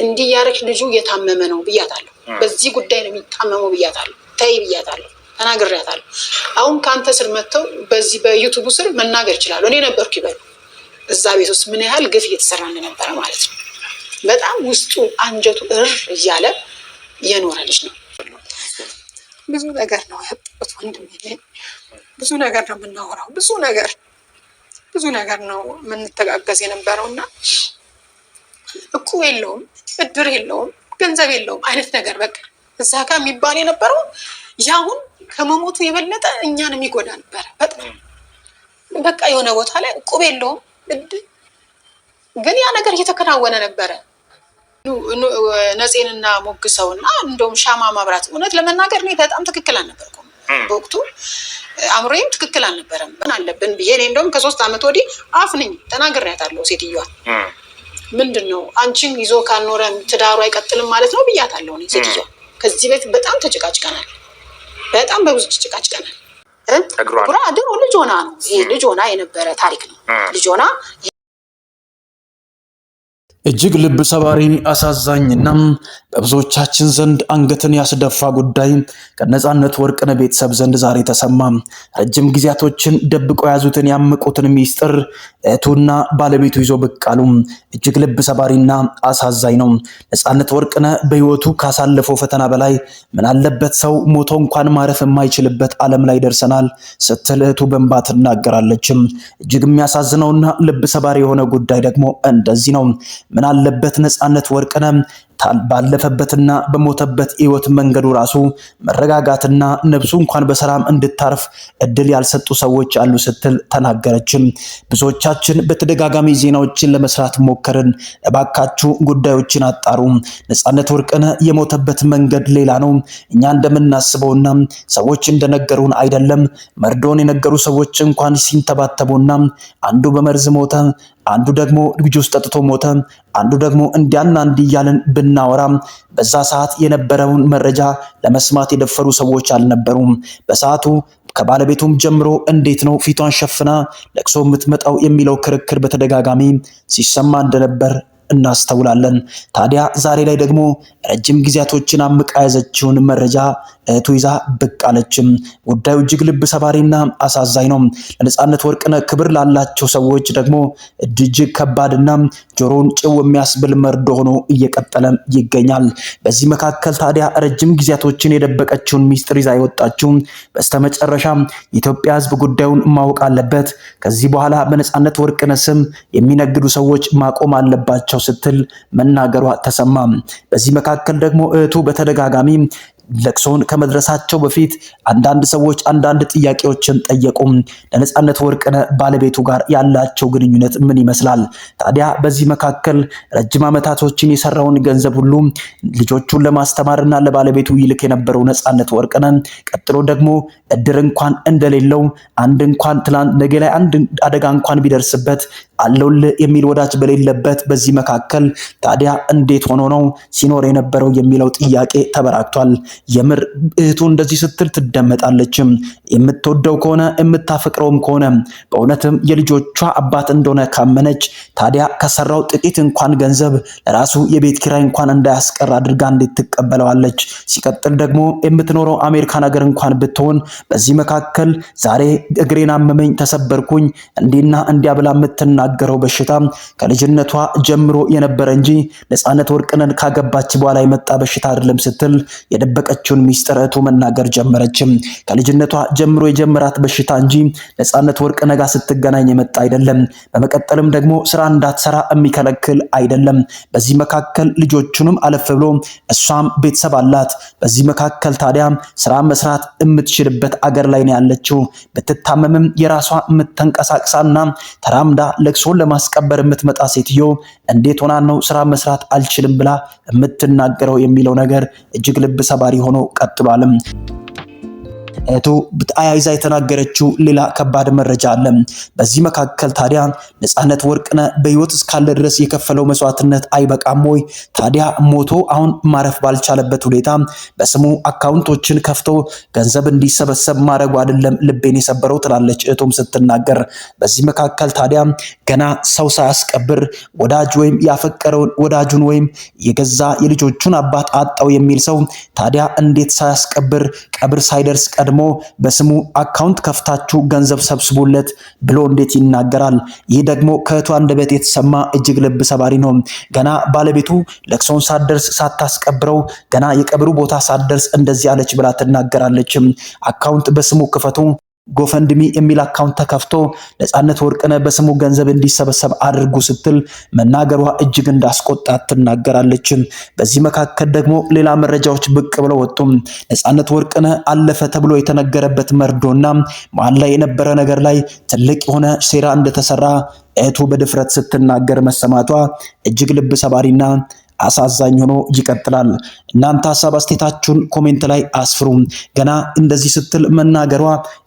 እንዲህ ያረክ ልጁ እየታመመ ነው ብያታለሁ። በዚህ ጉዳይ ነው የሚታመመው ብያታለሁ። ተይ ብያታለሁ። ተናግሬያታለሁ። አሁን ከአንተ ስር መጥተው በዚህ በዩቲዩብ ስር መናገር ይችላሉ። እኔ ነበርኩ ይበሉ። እዛ ቤት ውስጥ ምን ያህል ግፍ እየተሰራ እንደነበረ ማለት ነው። በጣም ውስጡ አንጀቱ እያለ የኖረ ልጅ ነው። ብዙ ነገር ነው ያጣሁት ወንድሜ። ብዙ ነገር ነው የምናወራው። ብዙ ነገር ነው የምንተጋገዝ የነበረው እና እቁብ የለውም፣ እድር የለውም፣ ገንዘብ የለውም አይነት ነገር በቃ እዛ ጋር የሚባል የነበረው ያሁን ከመሞቱ የበለጠ እኛን የሚጎዳ ነበረ። በቃ የሆነ ቦታ ላይ እቁብ የለውም፣ ግን ያ ነገር እየተከናወነ ነበረ። ነፄንና ሞግሰውና እንደውም ሻማ ማብራት እውነት ለመናገር እኔ በጣም ትክክል አልነበርኩም በወቅቱ። አእምሮዬም ትክክል አልነበረም። ምን አለብን ብዬ እኔ እንደውም ከ3 ዓመት ወዲህ አፍንኝ ተናግሬያታለሁ። ሴትዮዋ ምንድን ነው አንቺን ይዞ ካልኖረ ትዳሩ አይቀጥልም ማለት ነው ብያታለሁ። እኔ ሴትዮዋ ከዚህ በፊት በጣም ተጨቃጭቀናል። በጣም በብዙ ተጨቃጭቀናል። ጉራ ድሮ ልጅ ሆና ነው ይሄ ልጅ ሆና የነበረ ታሪክ ነው። ልጅ ሆና እጅግ ልብ ሰባሪ አሳዛኝና በብዙዎቻችን ዘንድ አንገትን ያስደፋ ጉዳይ ከነጻነት ወርቅነህ ቤተሰብ ዘንድ ዛሬ ተሰማ። ረጅም ጊዜያቶችን ደብቀው ያዙትን ያመቁትን ሚስጥር እህቱና ባለቤቱ ይዞ ብቅ አሉ። እጅግ ልብ ሰባሪና አሳዛኝ ነው። ነጻነት ወርቅነህ በህይወቱ ካሳለፈው ፈተና በላይ ምን አለበት ሰው ሞቶ እንኳን ማረፍ የማይችልበት ዓለም ላይ ደርሰናል ስትል እህቱ በእንባ ትናገራለች። እጅግ የሚያሳዝነውና ልብ ሰባሪ የሆነ ጉዳይ ደግሞ እንደዚህ ነው። ምን አለበት ነጻነት ወርቅነህ ባለፈበትና በሞተበት ህይወት መንገዱ ራሱ መረጋጋትና ነፍሱ እንኳን በሰላም እንድታርፍ እድል ያልሰጡ ሰዎች አሉ ስትል ተናገረችም። ብዙዎቻችን በተደጋጋሚ ዜናዎችን ለመስራት ሞከርን። እባካችሁ ጉዳዮችን አጣሩ። ነጻነት ወርቅነህ የሞተበት መንገድ ሌላ ነው። እኛ እንደምናስበውና ሰዎች እንደነገሩን አይደለም። መርዶን የነገሩ ሰዎች እንኳን ሲንተባተቡና አንዱ በመርዝ ሞተ፣ አንዱ ደግሞ ጁስ ጠጥቶ ሞተ፣ አንዱ ደግሞ እንዲያና እንዲህ እያልን ብናወራም በዛ ሰዓት የነበረውን መረጃ ለመስማት የደፈሩ ሰዎች አልነበሩም። በሰዓቱ ከባለቤቱም ጀምሮ እንዴት ነው ፊቷን ሸፍና ለቅሶ የምትመጣው የሚለው ክርክር በተደጋጋሚ ሲሰማ እንደነበር እናስተውላለን። ታዲያ ዛሬ ላይ ደግሞ ረጅም ጊዜያቶችን አምቃ ያዘችውን መረጃ እህቱ ይዛ ብቅ አለችም። ጉዳዩ እጅግ ልብ ሰባሪና አሳዛኝ ነው። ለነጻነት ወርቅነህ ክብር ላላቸው ሰዎች ደግሞ እጅግ ከባድና ጆሮን ጭው የሚያስብል መርዶ ሆኖ እየቀጠለ ይገኛል። በዚህ መካከል ታዲያ ረጅም ጊዜያቶችን የደበቀችውን ሚስጥር ይዛ የወጣችው በስተመጨረሻ የኢትዮጵያ ሕዝብ ጉዳዩን ማወቅ አለበት፣ ከዚህ በኋላ በነጻነት ወርቅነህ ስም የሚነግዱ ሰዎች ማቆም አለባቸው ስትል መናገሯ ተሰማ። በዚህ መካከል ደግሞ እህቱ በተደጋጋሚ ለቅሶን ከመድረሳቸው በፊት አንዳንድ ሰዎች አንዳንድ ጥያቄዎችን ጠየቁ። ለነጻነት ወርቅነህ ባለቤቱ ጋር ያላቸው ግንኙነት ምን ይመስላል? ታዲያ በዚህ መካከል ረጅም ዓመታቶችን የሰራውን ገንዘብ ሁሉ ልጆቹን ለማስተማርና ለባለቤቱ ይልክ የነበረው ነጻነት ወርቅነህ ቀጥሎ ደግሞ እድር እንኳን እንደሌለው አንድ እንኳን ትላንት ነገ ላይ አንድ አደጋ እንኳን ቢደርስበት አለውልህ የሚል ወዳጅ በሌለበት በዚህ መካከል ታዲያ እንዴት ሆኖ ነው ሲኖር የነበረው የሚለው ጥያቄ ተበራክቷል። የምር እህቱ እንደዚህ ስትል ትደመጣለች። የምትወደው ከሆነ የምታፈቅረውም ከሆነ በእውነትም የልጆቿ አባት እንደሆነ ካመነች ታዲያ ከሰራው ጥቂት እንኳን ገንዘብ ለራሱ የቤት ኪራይ እንኳን እንዳያስቀር አድርጋ እንዴት ትቀበለዋለች? ሲቀጥል ደግሞ የምትኖረው አሜሪካን ሀገር እንኳን ብትሆን በዚህ መካከል ዛሬ እግሬን አመመኝ ተሰበርኩኝ እንዲና እንዲያ ብላ የምትናገረው በሽታ ከልጅነቷ ጀምሮ የነበረ እንጂ ነጻነት ወርቅነህን ካገባች በኋላ የመጣ በሽታ አይደለም ስትል የደበቀችውን ሚስጥር እህቱ መናገር ጀመረችም። ከልጅነቷ ጀምሮ የጀመራት በሽታ እንጂ ነጻነት ወርቅነህ ጋር ስትገናኝ የመጣ አይደለም። በመቀጠልም ደግሞ ስራ እንዳትሰራ የሚከለክል አይደለም። በዚህ መካከል ልጆቹንም አለፍ ብሎ እሷም ቤተሰብ አላት። በዚህ መካከል ታዲያ ስራ መስራት የምትችልበት አገር ላይ ነው ያለችው። ብትታመምም የራሷ የምትንቀሳቀሳና ተራምዳ ለቅሶን ለማስቀበር የምትመጣ ሴትዮ እንዴት ሆና ነው ስራ መስራት አልችልም ብላ የምትናገረው የሚለው ነገር እጅግ ልብ ሰባሪ ሆኖ ቀጥሏልም። እህቱ አያይዛ የተናገረችው ሌላ ከባድ መረጃ አለ። በዚህ መካከል ታዲያ ነፃነት ወርቅነህ በህይወት እስካለ ድረስ የከፈለው መስዋዕትነት አይበቃም ወይ? ታዲያ ሞቶ አሁን ማረፍ ባልቻለበት ሁኔታ በስሙ አካውንቶችን ከፍቶ ገንዘብ እንዲሰበሰብ ማድረጉ አይደለም ልቤን የሰበረው ትላለች እህቱም ስትናገር። በዚህ መካከል ታዲያ ገና ሰው ሳያስቀብር ወዳጅ ወይም ያፈቀረውን ወዳጁን ወይም የገዛ የልጆቹን አባት አጣው የሚል ሰው ታዲያ እንዴት ሳያስቀብር ቀብር ሳይደርስ ቀድሞ በስሙ አካውንት ከፍታችሁ ገንዘብ ሰብስቡለት ብሎ እንዴት ይናገራል? ይህ ደግሞ ከእህቱ አንደበት የተሰማ እጅግ ልብ ሰባሪ ነው። ገና ባለቤቱ ለቅሶውን ሳትደርስ ሳታስቀብረው ገና የቀብሩ ቦታ ሳትደርስ እንደዚህ አለች ብላ ትናገራለች። አካውንት በስሙ ክፈቱ ጎፈንድሚ የሚል አካውንት ተከፍቶ ነፃነት ወርቅነህ በስሙ ገንዘብ እንዲሰበሰብ አድርጉ ስትል መናገሯ እጅግ እንዳስቆጣት ትናገራለች። በዚህ መካከል ደግሞ ሌላ መረጃዎች ብቅ ብለው ወጡ። ነፃነት ወርቅነህ አለፈ ተብሎ የተነገረበት መርዶና መሀል ላይ የነበረ ነገር ላይ ትልቅ የሆነ ሴራ እንደተሰራ እህቱ በድፍረት ስትናገር መሰማቷ እጅግ ልብ ሰባሪና አሳዛኝ ሆኖ ይቀጥላል። እናንተ ሐሳብ አስተያየታችሁን ኮሜንት ላይ አስፍሩ። ገና እንደዚህ ስትል መናገሯ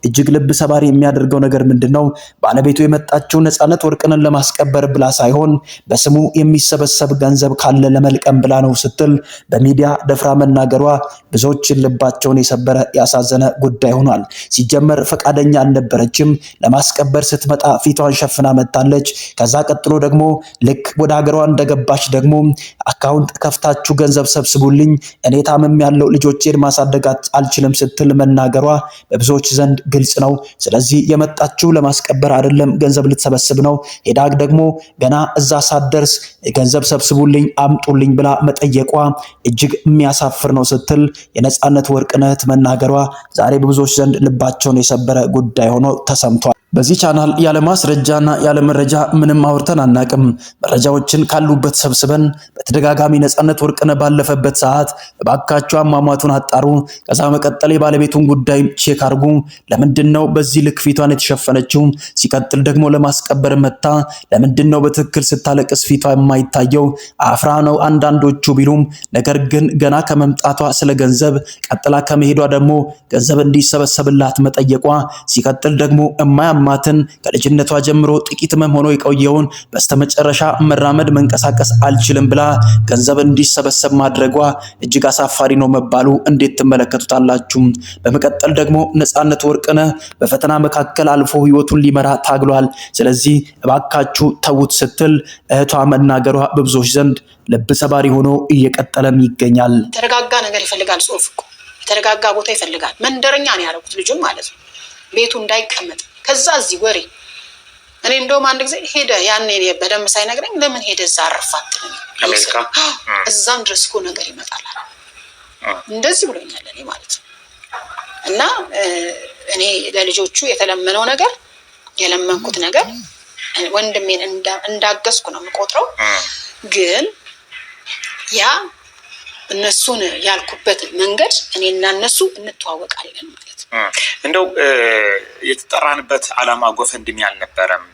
እጅግ ልብ ሰባሪ የሚያደርገው ነገር ምንድነው? ባለቤቱ የመጣችው ነፃነት ወርቅነህን ለማስቀበር ብላ ሳይሆን በስሙ የሚሰበሰብ ገንዘብ ካለ ለመልቀም ብላ ነው ስትል በሚዲያ ደፍራ መናገሯ ብዙዎችን ልባቸውን የሰበረ ያሳዘነ ጉዳይ ሆኗል። ሲጀመር ፈቃደኛ አልነበረችም። ለማስቀበር ስትመጣ ፊቷን ሸፍና መጣለች። ከዛ ቀጥሎ ደግሞ ልክ ወደ ሀገሯ እንደገባች ደግሞ አካውንት ከፍታችሁ ገንዘብ ሰብስቡልኝ እኔ ታምም ያለው ልጆቼን ማሳደግ አልችልም ስትል መናገሯ በብዙዎች ዘንድ ግልጽ ነው። ስለዚህ የመጣችው ለማስቀበር አይደለም፣ ገንዘብ ልትሰበስብ ነው። ሄዳግ ደግሞ ገና እዛ ሳትደርስ ገንዘብ ሰብስቡልኝ አምጡልኝ ብላ መጠየቋ እጅግ የሚያሳፍር ነው ስትል የነፃነት ወርቅነህ መናገሯ ዛሬ በብዙዎች ዘንድ ልባቸውን የሰበረ ጉዳይ ሆኖ ተሰምቷል። በዚህ ቻናል ያለ ማስረጃና ያለ መረጃ ምንም አውርተን አናቅም። መረጃዎችን ካሉበት ሰብስበን በተደጋጋሚ ነፃነት ወርቅነህ ባለፈበት ሰዓት እባካችሁ አሟሟቱን አጣሩ፣ ከዛ መቀጠል የባለቤቱን ጉዳይ ቼክ አድርጉ፣ ለምንድነው በዚህ ልክ ፊቷን የተሸፈነችው፣ ሲቀጥል ደግሞ ለማስቀበር መታ ለምንድነው በትክክል ስታለቅስ ፊቷ የማይታየው፣ አፍራ ነው አንዳንዶቹ ቢሉም ነገር ግን ገና ከመምጣቷ ስለ ገንዘብ ቀጥላ ከመሄዷ ደግሞ ገንዘብ እንዲሰበሰብላት መጠየቋ፣ ሲቀጥል ደግሞ ማትን ከልጅነቷ ጀምሮ ጥቂት ህመም ሆኖ የቆየውን በስተመጨረሻ መራመድ መንቀሳቀስ አልችልም ብላ ገንዘብ እንዲሰበሰብ ማድረጓ እጅግ አሳፋሪ ነው መባሉ እንዴት ትመለከቱታላችሁ? በመቀጠል ደግሞ ነፃነት ወርቅነህ በፈተና መካከል አልፎ ህይወቱን ሊመራ ታግሏል። ስለዚህ እባካችሁ ተውት ስትል እህቷ መናገሯ በብዙዎች ዘንድ ልብ ሰባሪ ሆኖ እየቀጠለም ይገኛል። የተረጋጋ ነገር ይፈልጋል። ጽሁፍ እኮ የተረጋጋ ቦታ ይፈልጋል። መንደረኛ ነው ያደረጉት ልጁን ማለት ነው፣ ቤቱ እንዳይቀመጥ ከዛ እዚህ ወሬ። እኔ እንደውም አንድ ጊዜ ሄደ ያኔ በደንብ ሳይነግረኝ ለምን ሄደ እዛ አረፋት አሜሪካ፣ እዛም ድረስ እኮ ነገር ይመጣል እንደዚህ ብሎኛል እኔ ማለት ነው። እና እኔ ለልጆቹ የተለመነው ነገር የለመንኩት ነገር ወንድሜን እንዳገዝኩ ነው የምቆጥረው። ግን ያ እነሱን ያልኩበት መንገድ እኔና እነሱ እንተዋወቃለን ማለት ነው። እንደው የተጠራንበት ዓላማ ጎፈንድሚ አልነበረም።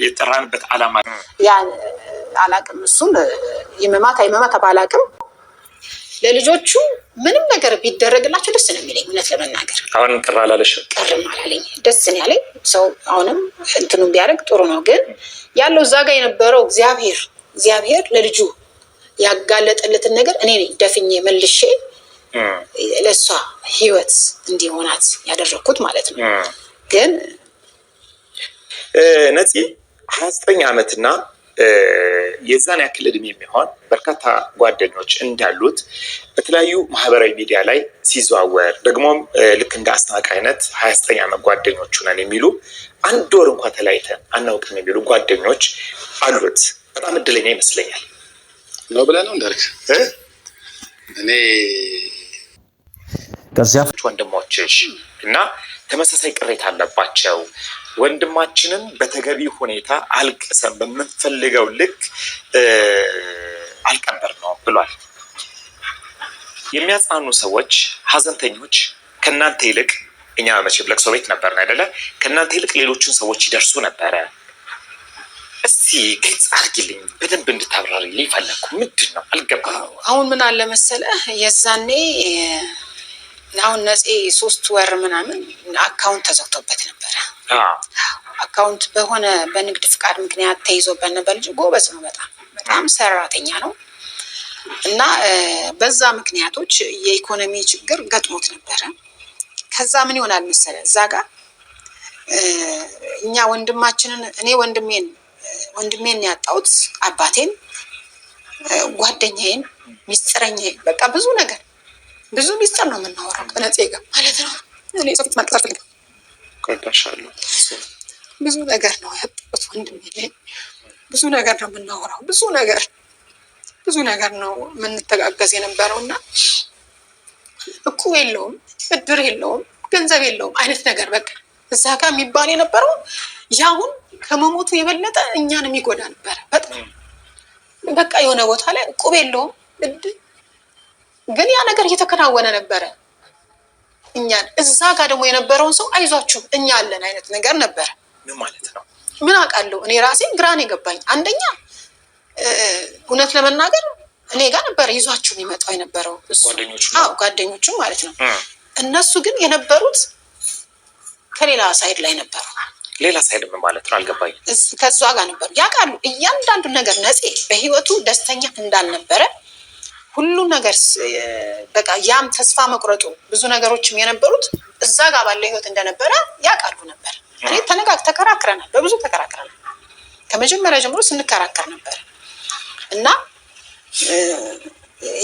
የተጠራንበት ዓላማ ያ አላቅም፣ እሱን ይመማት አይመማት ባላቅም ለልጆቹ ምንም ነገር ቢደረግላቸው ደስ ነው የሚለኝ። እውነት ለመናገር አሁን ቅር አላለሽ? ቅርም አላለኝ፣ ደስ ነው ያለኝ። ሰው አሁንም እንትኑን ቢያደርግ ጥሩ ነው። ግን ያለው እዛ ጋር የነበረው እግዚአብሔር ለልጁ ያጋለጠለትን ነገር እኔ ነኝ ደፍኜ መልሼ ለሷ ህይወት እንዲሆናት ያደረኩት ማለት ነው። ግን ነፂ 29 ዓመትና የዛን ያክል እድሜ የሚሆን በርካታ ጓደኞች እንዳሉት በተለያዩ ማህበራዊ ሚዲያ ላይ ሲዘዋወር ደግሞም ልክ እንደ አስናቀ አይነት 29 ዓመት ጓደኞቹ ነን የሚሉ አንድ ወር እንኳን ተለያይተን አናውቅም የሚሉ ጓደኞች አሉት። በጣም እድለኛ ይመስለኛል ነው ብለህ ነው እንዳልክ እኔ ከዚያ ወንድሞችሽ እና ተመሳሳይ ቅሬታ አለባቸው። ወንድማችንን በተገቢ ሁኔታ አልቅሰን በምንፈልገው ልክ አልቀበር ነው ብሏል። የሚያጽናኑ ሰዎች፣ ሀዘንተኞች ከእናንተ ይልቅ እኛ መቼም ለቅሶ ቤት ነበርን አይደለ? ከእናንተ ይልቅ ሌሎችን ሰዎች ይደርሱ ነበረ። እስቲ ግልጽ አድርጊልኝ፣ በደንብ እንድታብራሪልኝ ፈለግኩ። ምንድን ነው አልገባም። አሁን ምን አለ መሰለህ፣ የዛኔ አሁን ነፂ 3 ወር ምናምን አካውንት ተዘግቶበት ነበረ። አካውንት በሆነ በንግድ ፍቃድ ምክንያት ተይዞበት ነበር። ልጅ ጎበዝ ነው፣ በጣም ሰራተኛ ነው። እና በዛ ምክንያቶች የኢኮኖሚ ችግር ገጥሞት ነበረ። ከዛ ምን ይሆናል መሰለ እዛ ጋር እኛ ወንድማችንን እኔ ወንድሜን ያጣሁት አባቴን፣ ጓደኛዬን፣ ሚስጥረኛዬን በቃ ብዙ ሚስጥር ነው የምናወራው ከነፂ ጋር ማለት ነው። እኔ ሶፊት ማልቀስ አልፈልግም። ቆይታሻለሁ። ብዙ ነገር ነው ያጣሁት ወንድሜ። ብዙ ነገር ነው የምናወራው፣ ብዙ ነገር ነው የምንተጋገዝ የነበረው እና እቁብ የለውም፣ እድር የለውም፣ ገንዘብ የለውም አይነት ነገር በቃ እዛ ጋር የሚባል የነበረው ያሁን ከመሞቱ የበለጠ እኛን የሚጎዳ ነበረ። በቃ የሆነ ቦታ ላይ እቁብ የለውም፣ ግን ያ ነገር እየተከናወነ ነበረ። እኛን እዛ ጋር ደግሞ የነበረውን ሰው አይዟችሁ እኛ አለን አይነት ነገር ነበረ። ምን ማለት ነው? ምን አውቃለሁ እኔ ራሴን ግራን የገባኝ። አንደኛ እውነት ለመናገር እኔ ጋር ነበረ ይዟችሁ የሚመጣው የነበረው ጓደኞቹ ማለት ነው። እነሱ ግን የነበሩት ከሌላ ሳይድ ላይ ነበሩ። ሌላ ሳይድ ምን ማለት ነው? አልገባኝ። ከሷ ጋር ነበሩ፣ ያውቃሉ እያንዳንዱ ነገር። ነፂ በህይወቱ ደስተኛ እንዳልነበረ ሁሉ ነገር በቃ ያም ተስፋ መቁረጡ ብዙ ነገሮችም የነበሩት እዛ ጋር ባለ ህይወት እንደነበረ ያውቃሉ ነበር። እኔ ተከራክረናል፣ በብዙ ተከራክረናል። ከመጀመሪያ ጀምሮ ስንከራከር ነበር እና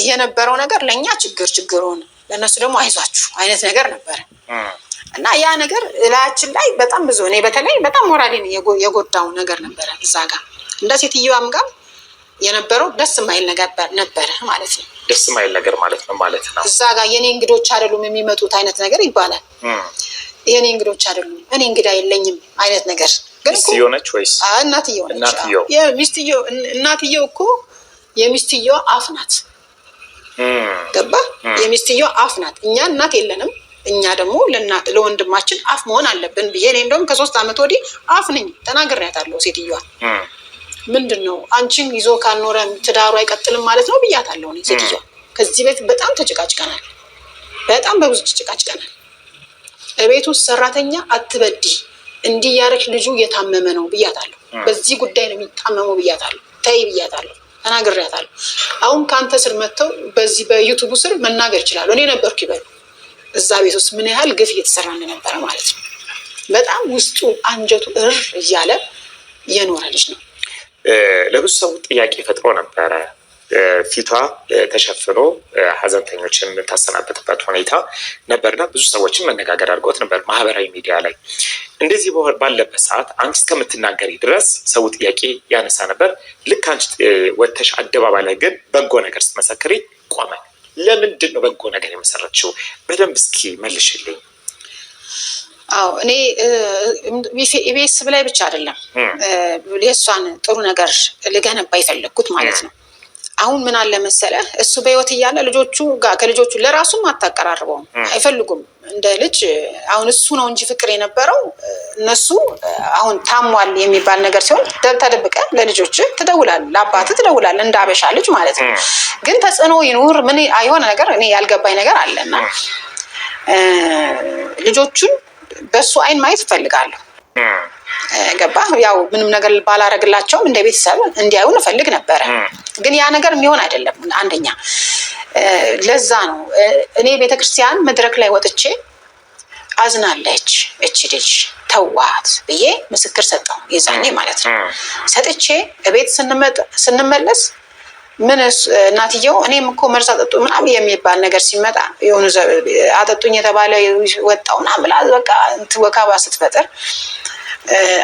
የነበረው ነገር ለእኛ ችግሩን ለእነሱ ደግሞ አይዟችሁ አይነት ነገር ነበረ እና ያ ነገር ላያችን ላይ በጣም ብዙ እኔ በተለይ በጣም ሞራሌን የጎዳው ነገር ነበረ። እዛ ጋር እንደ ሴትዮዋም ጋር የነበረው ደስ የማይል ነገር ነበረ ማለት ነው። ደስ የማይል ነገር ማለት ነው ማለት ነው። እዛ ጋር የኔ እንግዶች አይደሉም የሚመጡት አይነት ነገር ይባላል። የኔ እንግዶች አይደሉም፣ እኔ እንግዳ የለኝም አይነት ነገር። ሚስትየው ነች ወይስ እናትየው ነች? እናትየው እኮ የሚስትየው አፍ ናት። ገባ? የሚስትየው አፍ ናት። እኛ እናት የለንም። እኛ ደግሞ ለወንድማችን አፍ መሆን አለብን ብዬ እኔ እንደውም ከ3 ዓመት ወዲህ አፍ ነኝ ተናግሬያታለሁ። ሴትዮዋ ምንድን ነው አንቺን ይዞ ካልኖረ ትዳሩ አይቀጥልም ማለት ነው ብያታለሁ። እኔ ሴትዮዋ ከዚህ በፊት በጣም ተጨቃጭቀናል፣ በጣም በብዙ ተጨቃጭቀናል። እቤት ውስጥ ሰራተኛ አትበዲ፣ እንዲህ ያረች ልጁ እየታመመ ነው ብያታለሁ። በዚህ ጉዳይ ነው የሚታመመው ብያታለሁ። ተይ ብያታለሁ፣ ተናግሬያታለሁ። አሁን ከአንተ ስር መጥተው በዚህ በዩቱቡ ስር መናገር ይችላሉ። እኔ ነበርኩ ይበሉ እዛ ቤት ውስጥ ምን ያህል ግፍ እየተሰራ እንደነበረ ማለት ነው። በጣም ውስጡ አንጀቱ እያለ የኖረ ልጅ ነው። ለብዙ ሰው ጥያቄ ፈጥሮ ነበረ። ፊቷ ተሸፍኖ ሀዘንተኞችን የምታሰናበትበት ሁኔታ ነበርና ብዙ ሰዎችን መነጋገር አድርገውት ነበር ማህበራዊ ሚዲያ ላይ። እንደዚህ ባለበት ሰዓት አንቺ እስከምትናገሪ ድረስ ሰው ጥያቄ ያነሳ ነበር። ልክ አንቺ ወጥተሽ አደባባይ ላይ ግን በጎ ነገር ስትመሰክሪ ቆመ። ለምንድን ነው በጎ ነገር የመሰረችው? በደንብ እስኪ መልሽልኝ። አዎ እኔ ኢቢኤስ ላይ ብቻ አይደለም የእሷን ጥሩ ነገር ልገነባ የፈለግኩት ማለት ነው። አሁን ምን አለ መሰለህ፣ እሱ በህይወት እያለ ልጆቹ ጋር ከልጆቹ ለራሱም አታቀራርበውም፣ አይፈልጉም እንደ ልጅ። አሁን እሱ ነው እንጂ ፍቅር የነበረው እነሱ አሁን ታሟል የሚባል ነገር ሲሆን ተደብቀ ለልጆች ትደውላለህ፣ ለአባትህ ትደውላለህ፣ እንደ አበሻ ልጅ ማለት ነው። ግን ተጽዕኖ ይኑር ምን አይሆን ነገር እኔ ያልገባኝ ነገር አለና ልጆቹን በሱ አይን ማየት እፈልጋለሁ። ገባ? ያው ምንም ነገር ባላረግላቸውም እንደ ቤተሰብ እንዲያዩን እፈልግ ነበረ። ግን ያ ነገር የሚሆን አይደለም። አንደኛ ለዛ ነው እኔ ቤተክርስቲያን መድረክ ላይ ወጥቼ አዝናለች እቺ ልጅ ተዋት ብዬ ምስክር ሰጠው የዛኔ ማለት ነው። ሰጥቼ ቤት ስንመለስ ምን እናትየው እኔም እኮ መርዝ አጠጡ ምናምን የሚባል ነገር ሲመጣ የሆኑ አጠጡኝ የተባለ ወጣውና ብላ በቃ ወካባ ስትፈጥር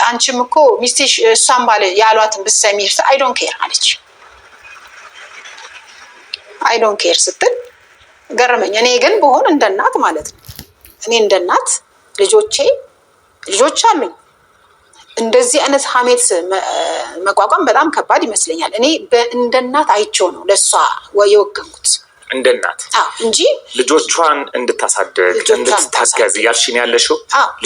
አንቺም እኮ ሚስቴሽ እሷን ባለ ያሏትን ብትሰሚ አይ ዶንት ኬር አለች። አይ ዶንት ኬር ስትል ገረመኝ። እኔ ግን በሆን እንደ እናት ማለት ነው እኔ እንደ እናት ልጆች አሉኝ። እንደዚህ አይነት ሀሜት መቋቋም በጣም ከባድ ይመስለኛል። እኔ እንደ እናት አይቼው ነው ለሷ የወገንኩት እንደ እናት እንጂ ልጆቿን እንድታሳድግ እንድትታገዝ ያልሽኝ ያለሽው።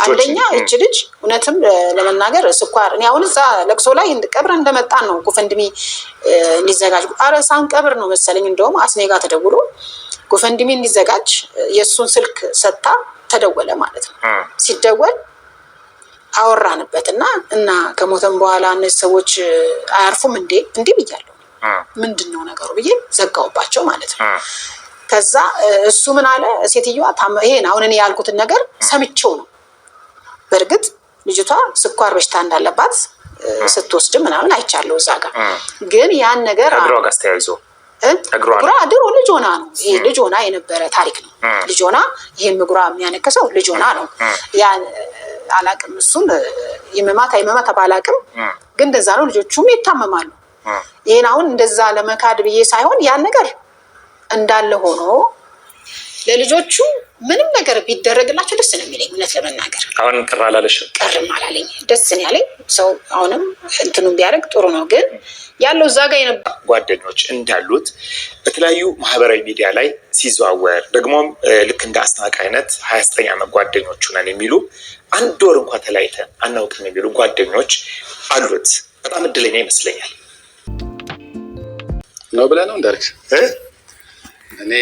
አንደኛ እቺ ልጅ እውነትም ለመናገር ስኳር እኔ አሁን እዛ ለቅሶ ላይ ቀብር እንደመጣን ነው ኩፈንድሚ እንዲዘጋጅ አረ ሳንቀብር ነው መሰለኝ እንደውም አስኔጋ ተደውሎ ጎፈንድሚ እንዲዘጋጅ የእሱን ስልክ ሰጥታ ተደወለ ማለት ነው። ሲደወል አወራንበት እና ከሞተም በኋላ እነዚህ ሰዎች አያርፉም እንዲህ ብያለሁ። ምንድን ነው ነገሩ ብዬ ዘጋውባቸው ማለት ነው። ከዛ እሱ ምን አለ፣ ሴትዮዋ ይሄን አሁን እኔ ያልኩትን ነገር ሰምቼው ነው። በእርግጥ ልጅቷ ስኳር በሽታ እንዳለባት ስትወስድ ምናምን አይቻለሁ እዛ ጋር። ግን ያን ነገር እግሯ ጋር ተያይዞ እግሯ ድሮ ልጅ ሆና ነው። ይሄ ልጅ ሆና የነበረ ታሪክ ነው። ልጅ ሆና ይሄን እግሯ የሚያነከሰው ልጅ ሆና ነው። ያን አላቅም፣ እሱን ይመማት አይመማት ባላቅም፣ ግን እንደዛ ነው። ልጆቹም ይታመማሉ። ይሄን አሁን እንደዛ ለመካድ ብዬ ሳይሆን ያን ነገር እንዳለ ሆኖ ለልጆቹ ምንም ነገር ቢደረግላቸው ደስ ነው የሚለኝ። እውነት ለመናገር አሁን ቅር አላለሽም? ቅርም አላለኝ፣ ደስ ነው ያለኝ። ሰው አሁንም እንትኑን ቢያደርግ ጥሩ ነው። ግን ያለው እዛ ጋር የነበሩ ጓደኞች እንዳሉት በተለያዩ ማህበራዊ ሚዲያ ላይ ሲዘዋወር ደግሞም ልክ እንደ አስናቀ አይነት 29 ዓመት ጓደኞቹ ነን የሚሉ አንድ ወር እንኳን ተለያይተን አናውቅም የሚሉ ጓደኞች አሉት። በጣም እድለኛ ይመስለኛል ነው ብለህ ነው እንዳልክ እኔ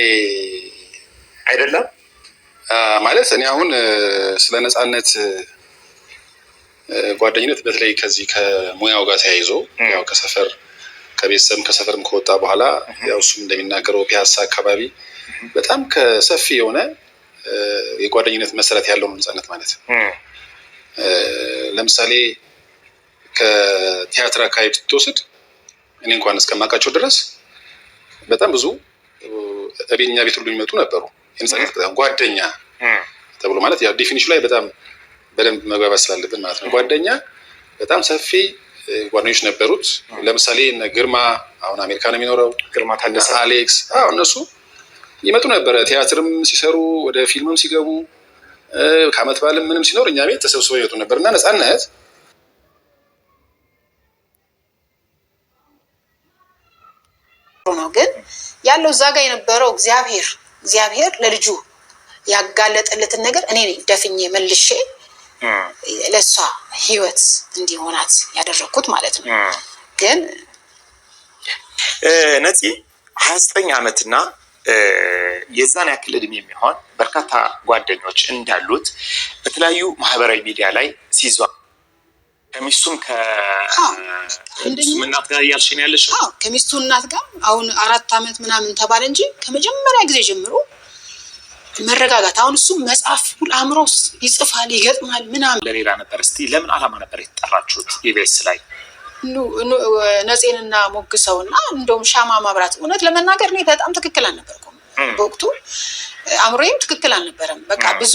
አይደለም ማለት እኔ አሁን ስለ ነፃነት ጓደኝነት በተለይ ከዚህ ከሙያው ጋር ተያይዞ ያው ከሰፈርም ከወጣ በኋላ ያው እሱም እንደሚናገረው ፒያሳ አካባቢ በጣም ከሰፊ የሆነ የጓደኝነት መሰረት ያለው ነው ነፃነት ማለት። ለምሳሌ ከቲያትር አካባቢ ስትወስድ እኔ እንኳን እስከማውቃቸው ድረስ በጣም ብዙ እኛ ቤት ሁሉ የሚመጡ ነበሩ። የነፃነት ጓደኛ ተብሎ ማለት ያው ዲፊኒሽኑ ላይ በጣም በደንብ መግባባት ስላለብን ማለት ነው። ጓደኛ በጣም ሰፊ ጓደኞች ነበሩት። ለምሳሌ እነ ግርማ አሁን አሜሪካ ነው የሚኖረው፣ ግርማ ታደሰ፣ አሌክስ እነሱ ይመጡ ነበረ። ቲያትርም ሲሰሩ ወደ ፊልምም ሲገቡ ከአመት በዓልም ምንም ሲኖር እኛ ቤት ተሰብስበው ይመጡ ነበር እና ነፃነት ነው። ግን ያለው እዛ ጋር የነበረው እግዚአብሔር ለልጁ ያጋለጠለትን ነገር እኔ ነኝ ደፍኜ መልሼ ለሷ ህይወት እንዲሆናት ያደረኩት ማለት ነው። ግን ነፂ 29 ዓመትና የዛን ያክል እድሜ የሚሆን በርካታ ጓደኞች እንዳሉት በተለያዩ ማህበራዊ ሚዲያ ላይ ሲዘዋወር ከሚስቱም እናት ጋር እያልሽኝ ያለሽ? ከሚስቱ እናት ጋር አሁን 4 ዓመት ምናምን ተባለ እንጂ ከመጀመሪያ ጊዜ ጀምሮ መረጋጋት። አሁን እሱ መጽሐፍ አእምሮ ይጽፋል፣ ይገጥማል ምናምን። ለሌላ ነበር። እስቲ ለምን ዓላማ ነበር የተጠራችሁት? ኢቢኤስ ላይ ነፂንና ሞግሰውና እንደውም ሻማ ማብራት። እውነት ለመናገር እኔ በጣም ትክክል አልነበርኩም በወቅቱ፣ አእምሮዬም ትክክል አልነበረም። በቃ ብዙ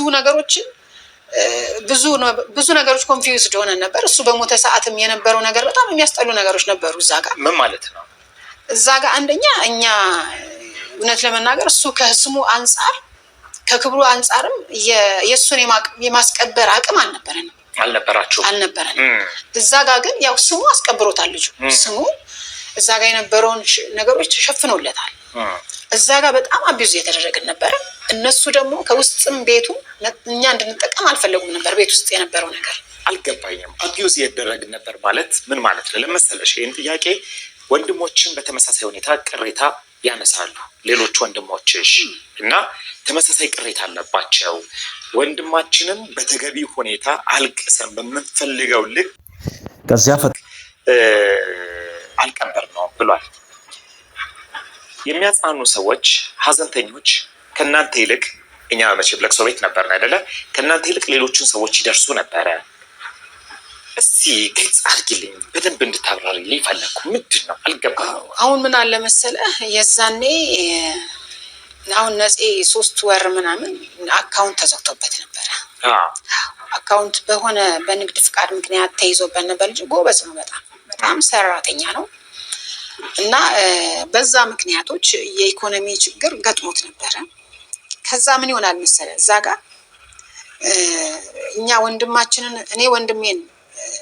ነገሮች ኮንፊውዝድ ሆነን ነበር። እሱ በሞተ ሰዓትም የነበረው ነገር በጣም የሚያስጠሉ ነገሮች ነበሩ እዛ ጋር። ምን ማለት ነው? እዛ ጋር አንደኛ እኛ እውነት ለመናገር እሱ ከስሙ አንጻር ከክብሩ አንጻርም የእሱን የማስቀበር አቅም አልነበረንም። እዛ ጋር ግን ያው ስሙ አስቀብሮታል ልጁ። ስሙ እዛ ጋር የነበረውን ነገሮች ተሸፍኖለታል። እዛ ጋር በጣም አቢዩዝ እየተደረግን ነበረ። እነሱ ደግሞ ከውስጥም ቤቱ እኛ እንድንጠቀም አልፈለጉም ነበር። ቤት ውስጥ የነበረው ነገር አልገባኝም። አቢዩዝ እየተደረግን ነበር ማለት ምን ማለት ነው? ለመሰለሽ ይህን ጥያቄ ወንድሞችን በተመሳሳይ ሁኔታ ቅሬታ ያነሳሉ። ሌሎች ወንድሞችሽ እና ተመሳሳይ ቅሬታ አለባቸው። ወንድማችንን በተገቢ ሁኔታ አልቅሰን በምንፈልገው ልክ ከዚያ አልቀበር ነው ብሏል። የሚያጽናኑ ሰዎች፣ ሀዘንተኞች ከእናንተ ይልቅ እኛ መቼም ለቅሶ ቤት ነበርን አይደለ? ከእናንተ ይልቅ ሌሎችን ሰዎች ይደርሱ ነበረ። እስቲ ግልጽ አድርጊልኝ፣ በደንብ እንድታብራሪልኝ ፈለግኩ። ምንድን ነው አልገባም። አሁን ምን አለ መሰለህ፣ የዛኔ አሁን ነፂ 3 ወር ምናምን አካውንት ተዘግቶበት ነበረ። አካውንት በሆነ በንግድ ፍቃድ ምክንያት ተይዞበት ነበር። ልጅ ጎበዝ ነው፣ በጣም ሰራተኛ ነው እና በዛ ምክንያቶች የኢኮኖሚ ችግር ገጥሞት ነበረ። ከዛ ምን ይሆናል መሰለህ፣ እዛ ጋር እኛ እኔ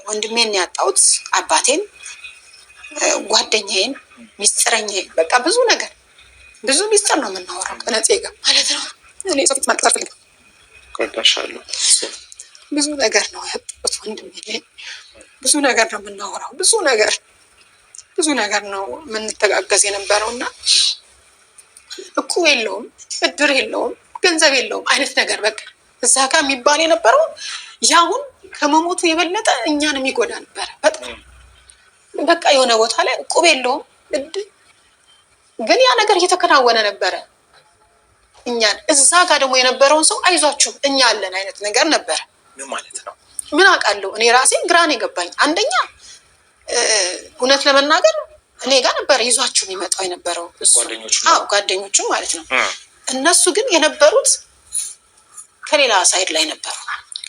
ወንድሜን ያጣሁት፣ አባቴን፣ ጓደኛዬን፣ ሚስጥረኛዬን፣ በቃ ብዙ ሚስጥር ነው የምናወራው ከነፂ ጋር ማለት ነው። እኔ ሰው ፊት ማልቀስ አልፈልግም። ቆዳሻለሁ። ብዙ ነገር ነው ያጣሁት ወንድሜ። ብዙ ነገር ነው የምናወራው፣ ብዙ ነገር ነው የምንተጋገዝ የነበረው እና እቁብ የለውም እድር የለውም፣ ገንዘብ የለውም አይነት ነገር በቃ እዛ ጋር የሚባል የነበረው ያሁን ከመሞቱ የበለጠ እኛን የሚጎዳ ነበረ። በቃ የሆነ ቦታ ላይ ቁብ የለውም ግን ያ ነገር እየተከናወነ ነበረ። እኛን እዛ ጋር ደግሞ የነበረውን ሰው አይዟችሁ እኛ አለን አይነት ነገር ነበረ። ምን ማለት ነው? ምን አውቃለሁ እኔ ራሴ ግራን የገባኝ። አንደኛ እውነት ለመናገር እኔ ጋር ነበር ይዟችሁ የሚመጣው የነበረው ጓደኞቹ ማለት ነው። እነሱ ግን የነበሩት ከሌላ ሳይድ ላይ ነበሩ።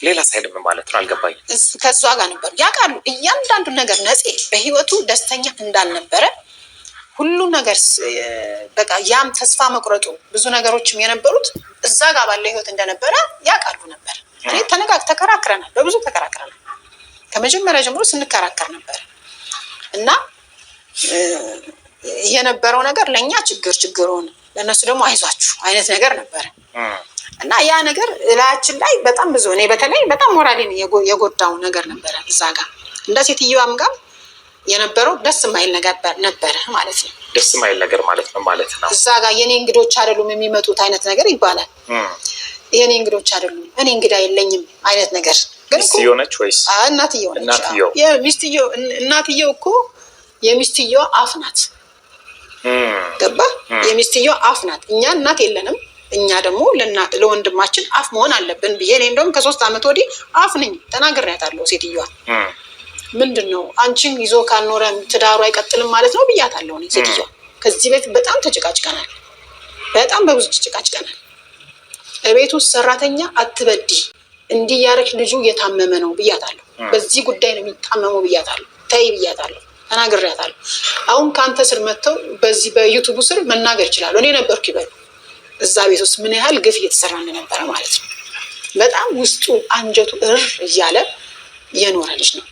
ሌላ ሳይድ ምን ማለት ነው? አልገባኝ። ከሷ ጋር ነበሩ፣ ያውቃሉ እያንዳንዱ ነገር። ነፂ በህይወቱ ደስተኛ እንዳልነበረ ሁሉ ነገር በቃ ያም ተስፋ መቁረጡ ብዙ ነገሮችም የነበሩት እዛ ጋር ባለ ህይወት እንደነበረ ያውቃሉ ነበር። እኔ ተከራክረናል፣ በብዙ ተከራክረናል። ከመጀመሪያ ጀምሮ ስንከራከር ነበር እና የነበረው ነገር ለእኛ ችግሩን ለእነሱ ደግሞ አይዟችሁ አይነት ነገር ነበረ እና ያ ነገር እላያችን ላይ በጣም ብዙ እኔ በተለይ በጣም ሞራሌን የጎዳው ነገር ነበረ። እዛ ጋር እንደ ሴትዮዋም ጋር የነበረው ደስ የማይል ነገር ነበረ ማለት ነው። ደስ የማይል ነገር ማለት ነው ማለት ነው። እዛ ጋር የኔ እንግዶች አይደሉም የሚመጡት አይነት ነገር ይባላል። የኔ እንግዶች አይደሉም፣ እኔ እንግዳ የለኝም አይነት ነገር። ግን ሚስትየው ነች ወይስ እናትየው ነች? እናትየው እኮ የሚስትየው አፍ ናት። ገባ? የሚስትየው አፍ ናት። እኛ እናት የለንም። እኛ ደግሞ ለወንድማችን አፍ መሆን አለብን ብዬ እኔ እንደውም ከ3 ዓመት ወዲህ አፍ ነኝ ተናግሬያታለሁ። ሴትዮዋ ምንድን ነው አንቺን ይዞ ካልኖረ ትዳሩ አይቀጥልም ማለት ነው ብያታለሁ። እኔ ሴትዮዋ ከዚህ ቤት በጣም ተጨቃጭቀናል፣ በጣም በብዙ ተጨቃጭቀናል። እቤት ውስጥ ሰራተኛ አትበዲ፣ እንዲህ ያረክ ልጁ እየታመመ ነው ብያታለሁ። በዚህ ጉዳይ ነው የሚታመመው ብያታለሁ። ተይ ብያታለሁ፣ ተናግሬያታለሁ። አሁን ከአንተ ስር መጥተው በዚህ በዩቱቡ ስር መናገር ይችላሉ። እኔ ነበርኩ ይበሉ እዛ ቤት ውስጥ ምን ያህል ግፍ እየተሰራ እንደነበረ ማለት ነው። በጣም ውስጡ አንጀቱ እር እያለ የኖረ ልጅ ነው።